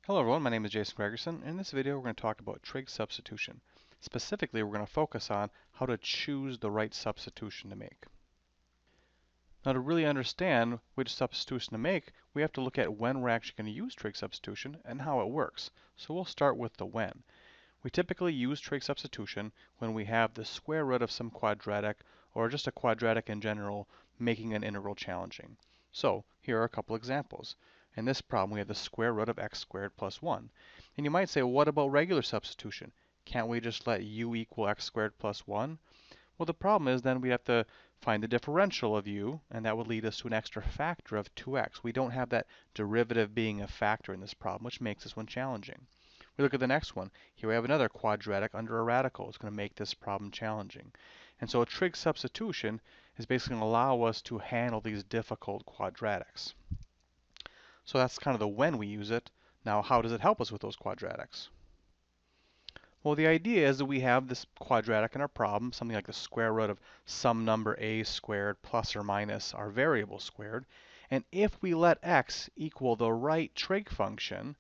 Hello everyone, my name is Jason Gregerson. In this video we're going to talk about trig substitution. Specifically, we're going to focus on how to choose the right substitution to make. Now, to really understand which substitution to make, we have to look at when we're actually going to use trig substitution and how it works. So we'll start with the when. We typically use trig substitution when we have the square root of some quadratic or just a quadratic in general making an integral challenging. So here are a couple examples. In this problem, we have the square root of x squared plus 1. And you might say, well, what about regular substitution? Can't we just let u equal x squared plus 1? Well, the problem is then we have to find the differential of u, and that would lead us to an extra factor of 2x. We don't have that derivative being a factor in this problem, which makes this one challenging. We look at the next one. Here we have another quadratic under a radical. It's going to make this problem challenging. And so a trig substitution is basically going to allow us to handle these difficult quadratics. So that's kind of the when we use it. Now, how does it help us with those quadratics? Well, the idea is that we have this quadratic in our problem, something like the square root of some number a squared plus or minus our variable squared. And if we let x equal the right trig function,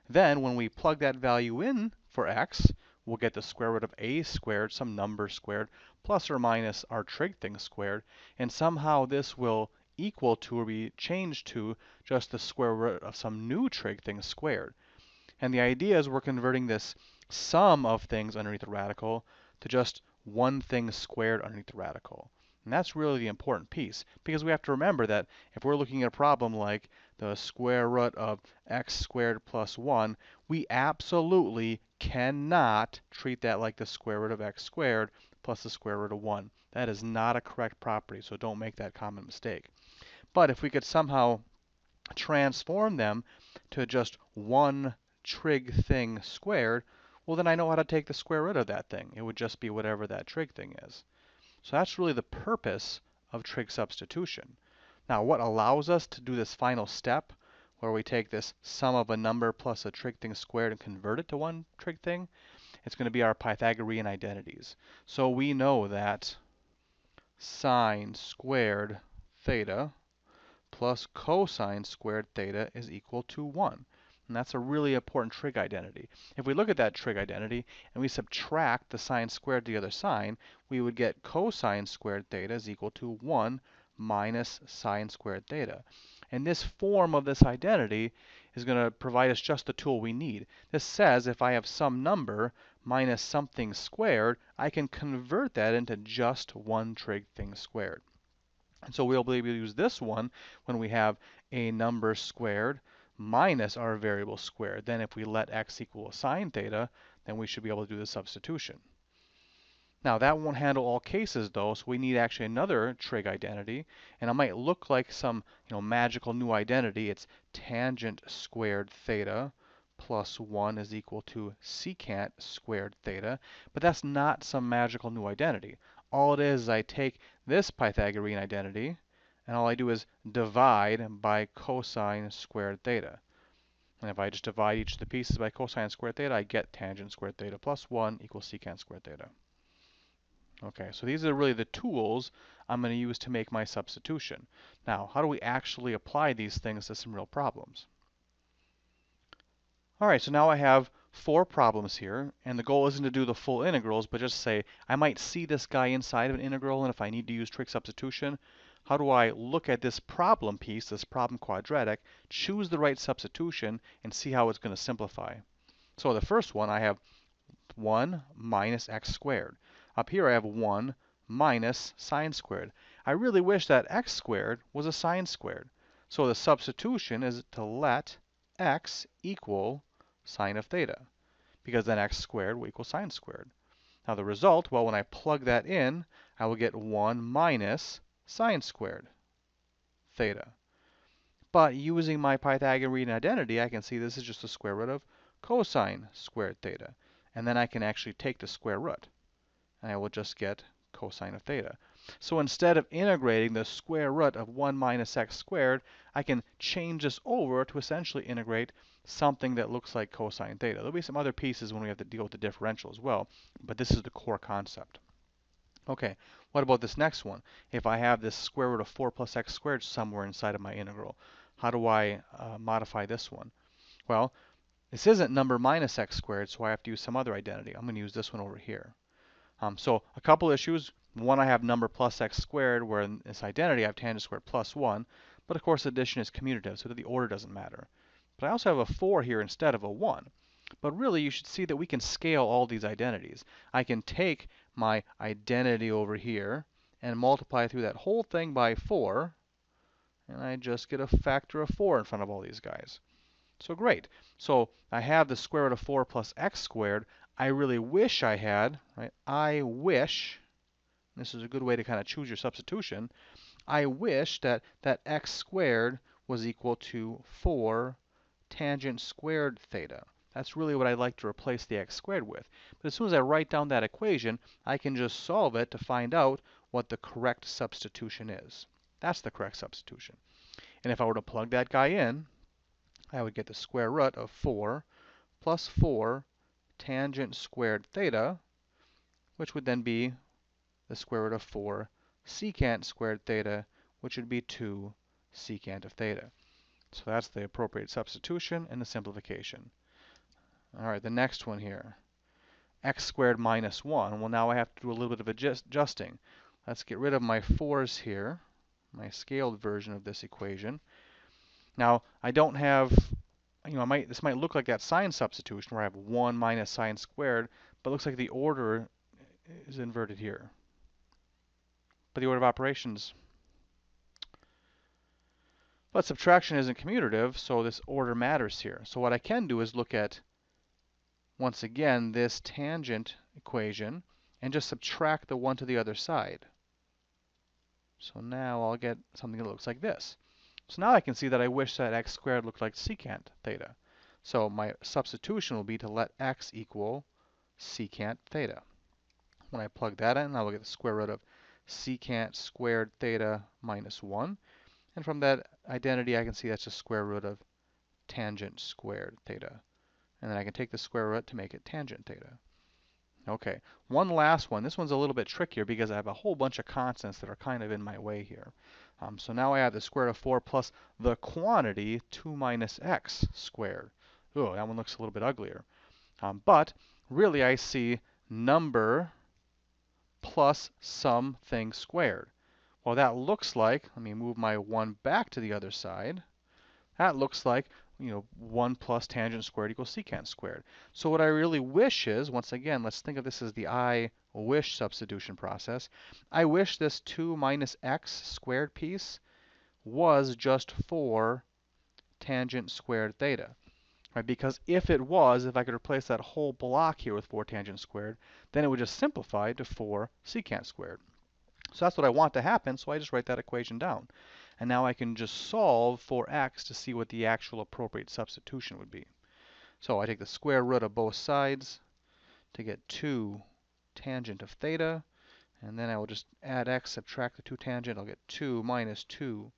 then when we plug that value in for x, we'll get the square root of a squared, some number squared, plus or minus our trig thing squared. And somehow this will equal to or be changed to just the square root of some new trig thing squared. And the idea is we're converting this sum of things underneath the radical to just one thing squared underneath the radical. And that's really the important piece, because we have to remember that if we're looking at a problem like the square root of x squared plus 1, we absolutely cannot treat that like the square root of x squared plus the square root of 1. That is not a correct property, so don't make that common mistake. But if we could somehow transform them to just one trig thing squared, well, then I know how to take the square root of that thing. It would just be whatever that trig thing is. So that's really the purpose of trig substitution. Now, what allows us to do this final step, where we take this sum of a number plus a trig thing squared and convert it to one trig thing, it's going to be our Pythagorean identities. So we know that sine squared theta plus cosine squared theta is equal to 1. And that's a really important trig identity. If we look at that trig identity and we subtract the sine squared to the other sine, we would get cosine squared theta is equal to 1 minus sine squared theta. And this form of this identity is going to provide us just the tool we need. This says if I have some number minus something squared, I can convert that into just one trig thing squared. And so we'll be able to use this one when we have a number squared minus our variable squared. Then if we let x equal sine theta, then we should be able to do the substitution. Now that won't handle all cases though, so we need actually another trig identity, and it might look like some magical new identity. It's tangent squared theta plus 1 is equal to secant squared theta, but that's not some magical new identity. All it is I take this Pythagorean identity, and all I do is divide by cosine squared theta. And if I just divide each of the pieces by cosine squared theta, I get tangent squared theta plus 1 equals secant squared theta. Okay, so these are really the tools I'm going to use to make my substitution. Now, how do we actually apply these things to some real problems? All right, so now I have 4 problems here, and the goal isn't to do the full integrals, but just say I might see this guy inside of an integral, and if I need to use trig substitution, how do I look at this problem piece, this problem quadratic, choose the right substitution, and see how it's going to simplify? So the first one, I have 1 minus x squared. Up here I have 1 minus sine squared. I really wish that x squared was a sine squared. So the substitution is to let x equal sine of theta, because then x squared will equal sine squared. Now the result, well, when I plug that in, I will get 1 minus sine squared theta. But using my Pythagorean identity, I can see this is just the square root of cosine squared theta. And then I can actually take the square root, and I will just get cosine of theta. So instead of integrating the square root of 1 minus x squared, I can change this over to essentially integrate something that looks like cosine theta. There'll be some other pieces when we have to deal with the differential as well, but this is the core concept. Okay, what about this next one? If I have this square root of 4 plus x squared somewhere inside of my integral, how do I modify this one? Well, This isn't number minus x squared, so I have to use some other identity. I'm going to use this one over here. So a couple issues. One, I have number plus x squared, where in this identity I have tangent squared plus 1. But of course addition is commutative, so the order doesn't matter. But I also have a 4 here instead of a 1. But really you should see that we can scale all these identities. I can take my identity over here and multiply through that whole thing by 4, and I just get a factor of 4 in front of all these guys. So great. So I have the square root of 4 plus x squared. I really wish I had, right? I wish, this is a good way to kind of choose your substitution. I wish that x squared was equal to 4 tangent squared theta. That's really what I'd like to replace the x squared with. But as soon as I write down that equation, I can just solve it to find out what the correct substitution is. That's the correct substitution. And if I were to plug that guy in, I would get the square root of 4 plus 4 tangent squared theta, which would then be the square root of 4 secant squared theta, which would be 2 secant of theta. So that's the appropriate substitution and the simplification. All right, the next one here, x squared minus 1. Well, now I have to do a little bit of adjusting. Let's get rid of my 4's here, my scaled version of this equation. Now, I don't have, this might look like that sign substitution where I have 1 minus sine squared, but it looks like the order is inverted here. But the order of operations, but subtraction isn't commutative, so this order matters here. So what I can do is look at, once again, this tangent equation and just subtract the 1 to the other side. So now I'll get something that looks like this. So now I can see that I wish that x squared looked like secant theta. So my substitution will be to let x equal secant theta. When I plug that in, I will get the square root of secant squared theta minus 1. And from that identity, I can see that's the square root of tangent squared theta. And then I can take the square root to make it tangent theta. Okay, one last one. This one's a little bit trickier because I have a whole bunch of constants that are kind of in my way here. So now I have the square root of 4 plus the quantity 2 minus x squared. Oh, that one looks a little bit uglier. But really I see number plus something squared. Well, that looks like, let me move my 1 back to the other side. That looks like, 1 plus tangent squared equals secant squared. So what I really wish is, once again, let's think of this as the I wish substitution process. I wish this 2 minus x squared piece was just 4 tangent squared theta. Right? Because if it was, if I could replace that whole block here with 4 tangent squared, then it would just simplify to 4 secant squared. So that's what I want to happen, so I just write that equation down. And now I can just solve for x to see what the actual appropriate substitution would be. So I take the square root of both sides to get 2 tangent of theta, and then I will just add x, subtract the 2 tangent, I'll get 2 minus 2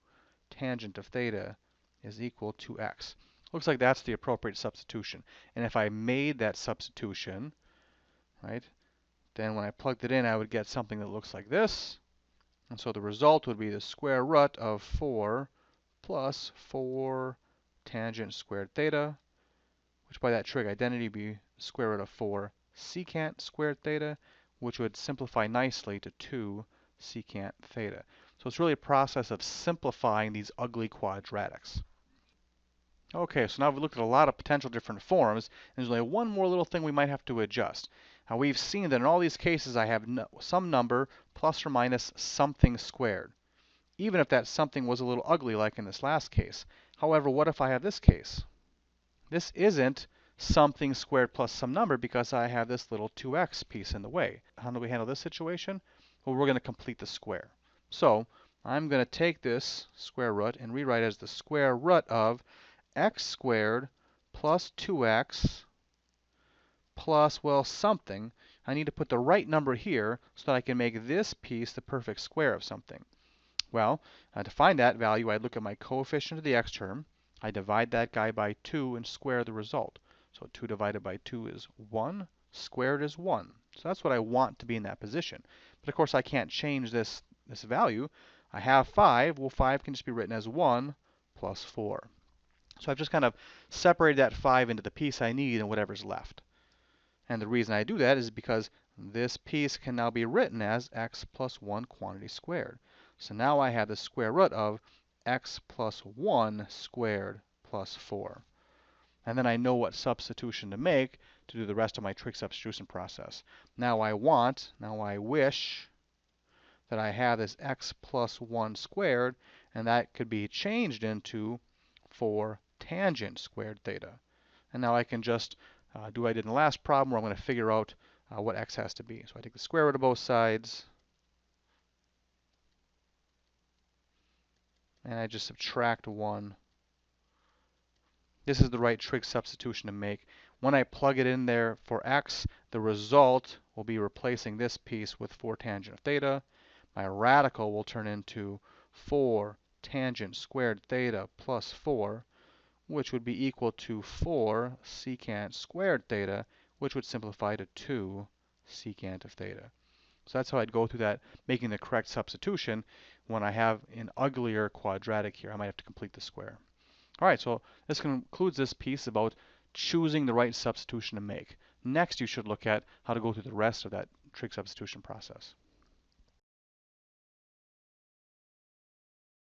tangent of theta is equal to x. Looks like that's the appropriate substitution. And if I made that substitution, right, then when I plugged it in, I would get something that looks like this. And so the result would be the square root of 4 plus 4 tangent squared theta, which by that trig identity would be the square root of 4 secant squared theta, which would simplify nicely to 2 secant theta. So it's really a process of simplifying these ugly quadratics. Okay, so now we've looked at a lot of potential different forms, and there's only one more little thing we might have to adjust. Now we've seen that in all these cases I have some number plus or minus something squared, even if that something was a little ugly like in this last case. However, what if I have this case? This isn't something squared plus some number because I have this little 2x piece in the way. How do we handle this situation? Well, we're going to complete the square. So I'm going to take this square root and rewrite it as the square root of x squared plus 2x plus, well, something. I need to put the right number here so that I can make this piece the perfect square of something. Well, to find that value, I look at my coefficient of the x term. I divide that guy by 2 and square the result. So 2 divided by 2 is 1. Squared is 1. So that's what I want to be in that position. But of course, I can't change this value. I have 5. Well, 5 can just be written as 1 plus 4. So I've just kind of separated that 5 into the piece I need and whatever's left. And the reason I do that is because this piece can now be written as x plus 1 quantity squared. So now I have the square root of x plus 1 squared plus 4. And then I know what substitution to make to do the rest of my trig substitution process. Now I wish that I have this x plus 1 squared, and that could be changed into 4 tangent squared theta. And now I can just do what I did in the last problem, where I'm going to figure out what x has to be. So I take the square root of both sides, and I just subtract 1. This is the right trig substitution to make. When I plug it in there for x, the result will be replacing this piece with 4 tangent of theta. My radical will turn into 4 tangent squared theta plus 4, which would be equal to 4 secant squared theta, which would simplify to 2 secant of theta. So that's how I'd go through that, making the correct substitution. When I have an uglier quadratic here, I might have to complete the square. All right, so this concludes this piece about choosing the right substitution to make. Next, you should look at how to go through the rest of that trig substitution process.